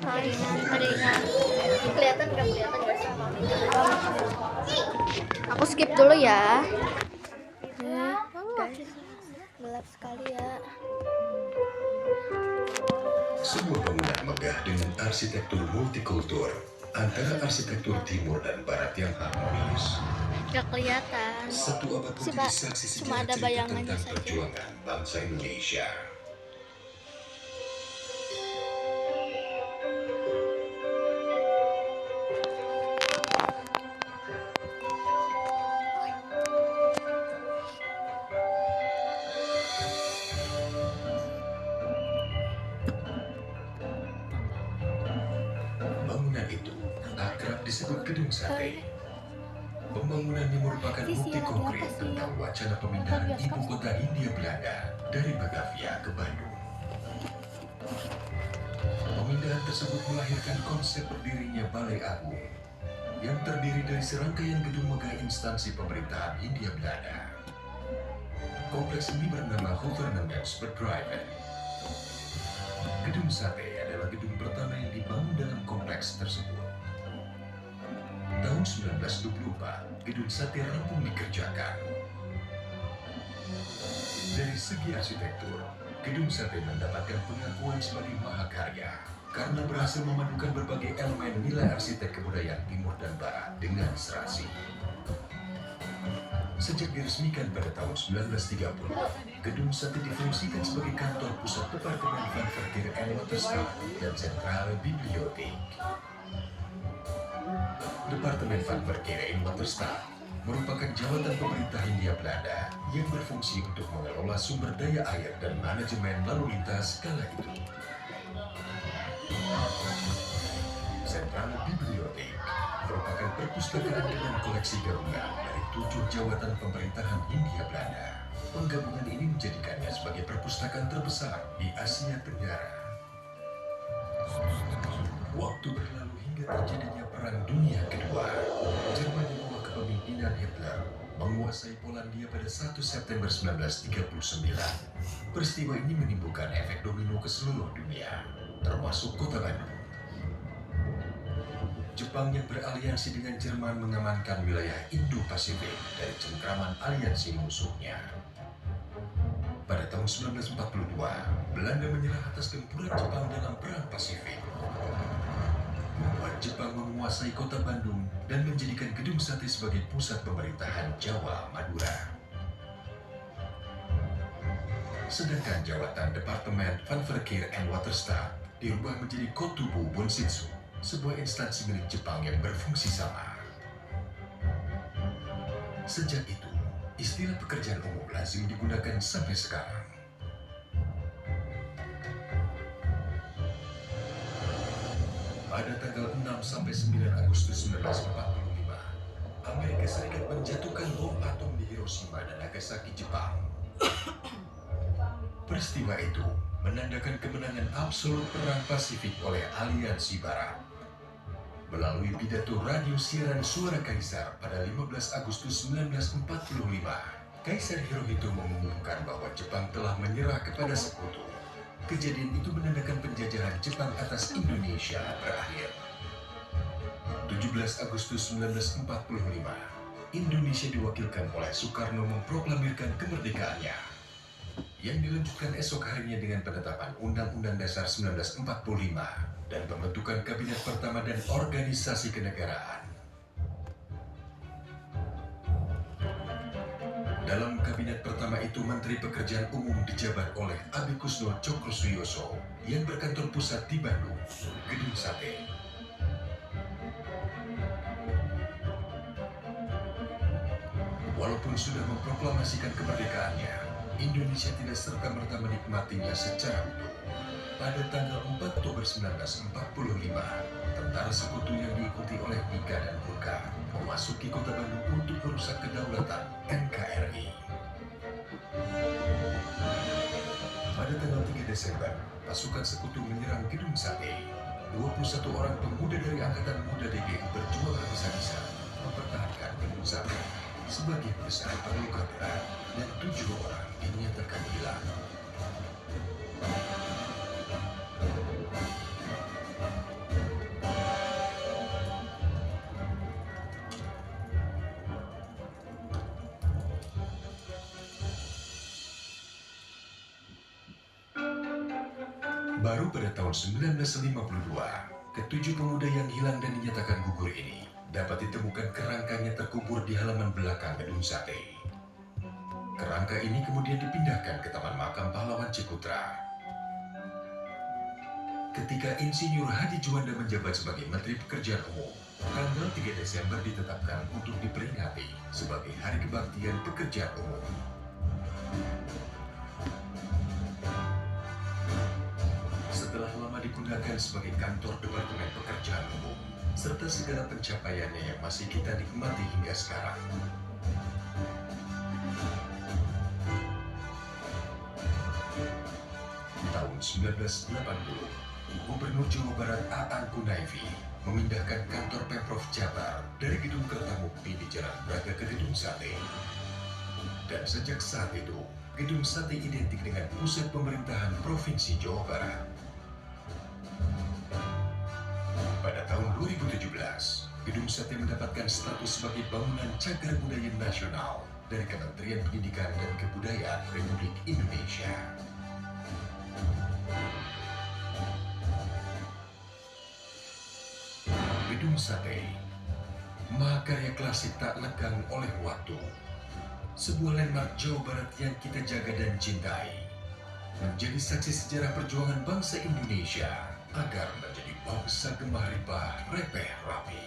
Ringan. Kelihatan nggak sama? Aku skip dulu ya. Guys, gelap sekali ya. Sebuah bangunan megah dengan arsitektur multikultur antara arsitektur timur dan barat yang harmonis. Gak kelihatan. Satu abad Sih, menjadi Pak. saksi Cuma sejarah ada cerita bayangannya tentang saja. perjuangan bangsa Indonesia. Bangunan itu akrab disebut Gedung Sate. Pembangunannya merupakan bukti konkret tentang wacana pemindahan ibu kota Hindia Belanda dari Batavia ke Bandung. Pemindahan tersebut melahirkan konsep berdirinya Balai Agung yang terdiri dari serangkaian gedung megah instansi pemerintahan Hindia Belanda. Kompleks ini bernama Gouvernementsbedrijven. Gedung Sate adalah gedung pertama yang dibangun dalam kompleks tersebut. Tahun 1924, Gedung Sate rampung dikerjakan. Dari segi arsitektur, Gedung Sate mendapatkan pengakuan sebagai mahakarya karena berhasil memadukan berbagai elemen nilai arsitek kebudayaan timur dan barat dengan serasi. Sejak diresmikan pada tahun 1930, Gedung Sate difungsikan sebagai kantor pusat Departemen Van Verkeer en Waterstaat dan Sentrale Bibliotheek. Departemen Van Verkeer en Waterstaat merupakan jabatan pemerintah Hindia Belanda yang berfungsi untuk mengelola sumber daya air dan manajemen lalu lintas kala itu. Sentrale Bibliotheek merupakan perpustakaan dengan koleksi gabungan dari 7 jabatan pemerintahan Hindia Belanda. Penggabungan ini menjadikannya sebagai perpustakaan terbesar di Asia Tenggara. Waktu berlalu hingga terjadinya Perang Dunia Kedua. Jerman di bawah kepemimpinan Hitler menguasai Polandia pada 1 September 1939. Peristiwa ini menimbulkan efek domino ke seluruh dunia, termasuk kota Bandung. Jepang yang beraliansi dengan Jerman mengamankan wilayah Indo-Pasifik dari cengkraman aliansi musuhnya. Pada tahun 1942, Belanda menyerah atas gempuran Jepang dalam Perang Pasifik, membuat Jepang menguasai kota Bandung dan menjadikan Gedung Sate sebagai pusat pemerintahan Jawa Madura. Sedangkan jabatan Departemen Van Verkeer en Waterstaat diubah menjadi Kotubu Bonsitsu, sebuah instansi milik Jepang yang berfungsi sama. Sejak itu, istilah pekerjaan umum lazim digunakan sampai sekarang. Pada tanggal 6 sampai 9 Agustus 1945, Amerika Serikat menjatuhkan bom atom di Hiroshima dan Nagasaki, Jepang. Peristiwa itu menandakan kemenangan absolut Perang Pasifik oleh Aliansi Barat. Melalui pidato radio siaran Suara Kaisar pada 15 Agustus 1945, Kaisar Hirohito mengumumkan bahwa Jepang telah menyerah kepada sekutu. Kejadian itu menandakan penjajahan Jepang atas Indonesia berakhir. 17 Agustus 1945, Indonesia diwakilkan oleh Soekarno memproklamirkan kemerdekaannya, yang dilanjutkan esok harinya dengan penetapan Undang-Undang Dasar 1945 dan pembentukan Kabinet Pertama dan Organisasi Kenegaraan. Dalam Kabinet Pertama itu, Menteri Pekerjaan Umum dijabat oleh Abikusno Cokrosuyoso yang berkantor pusat di Bandung, Gedung Sate. Walaupun sudah memproklamasikan kemerdekaannya, Indonesia tidak serta-merta menikmatinya secara utuh. Pada tanggal 4 Oktober 1945, tentara sekutu yang diikuti oleh Nika dan Burka memasuki kota Bandung untuk merusak kedaulatan NKRI. Pada tanggal 3 Desember, pasukan sekutu menyerang Gedung Sate. 21 orang pemuda dari Angkatan Muda DKI berjuang habis-habisan mempertahankan Gedung Sate. Sebagian besar terluka berat dan 7 orang dinyatakan hilang. Baru pada tahun 1952, ketujuh pemuda yang hilang dan dinyatakan gugur ini dapat ditemukan kerangkanya terkubur di halaman belakang Gedung Sate. Kerangka ini kemudian dipindahkan ke Taman Makam Pahlawan Ciputra. Ketika Insinyur Hadi Juanda menjabat sebagai Menteri Pekerjaan Umum, tanggal 3 Desember ditetapkan untuk diperingati sebagai Hari Kebaktian Pekerjaan Umum. Setelah lama digunakan sebagai kantor Departemen Pekerjaan Umum, serta segala pencapaiannya yang masih kita nikmati hingga sekarang. Tahun 1980, Gubernur Jawa Barat Aan Kunaifi memindahkan kantor Pemprov Jabar dari Gedung Kertamukti di Jalan Braga ke Gedung Sate. Dan sejak saat itu, Gedung Sate identik dengan pusat pemerintahan Provinsi Jawa Barat. Pada tahun 2017, Gedung Sate mendapatkan status sebagai bangunan cagar budaya nasional dari Kementerian Pendidikan dan Kebudayaan Republik Indonesia. Gedung Sate, mahakarya klasik tak lekang oleh waktu. Sebuah landmark Jawa Barat yang kita jaga dan cintai. Menjadi saksi sejarah perjuangan bangsa Indonesia agar menjadi bangsa gemah ripah repeh rapi.